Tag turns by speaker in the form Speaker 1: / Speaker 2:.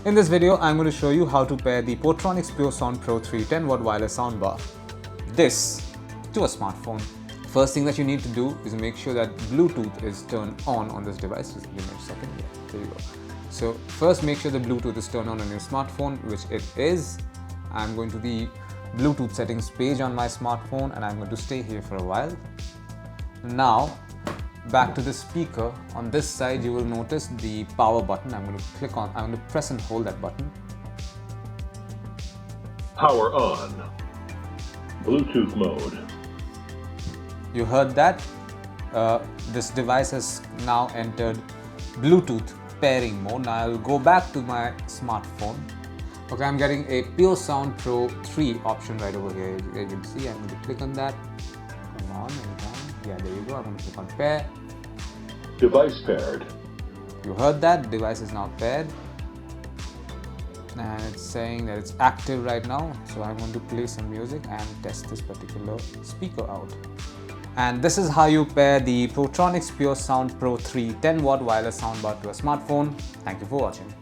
Speaker 1: In this video, I'm going to show you how to pair the Portronics Pure Sound Pro 3 10-watt wireless soundbar, this, to a smartphone. First thing that you need to do is make sure that Bluetooth is turned on this device. Just give me a second. Yeah, there you go. So first make sure the Bluetooth is turned on your smartphone, which it is. I'm going to the Bluetooth settings page on my smartphone and I'm going to stay here for a while. Now back to the speaker. On this side you will notice the power button. I'm going to press and hold that button.
Speaker 2: Power on. Bluetooth mode.
Speaker 1: You heard that? This device has now entered Bluetooth pairing mode. Now I'll go back to my smartphone. Okay, I'm getting a Pure Sound Pro 3 option right over here. As you can see, I'm going to click on that. Come on, yeah, there you go. I'm going to click on pair.
Speaker 2: Device paired.
Speaker 1: You heard that? Device is now paired. And it's saying that it's active right now. So I'm going to play some music and test this particular speaker out. And this is how you pair the Portronics Pure Sound Pro 3 10-watt wireless soundbar to a smartphone. Thank you for watching.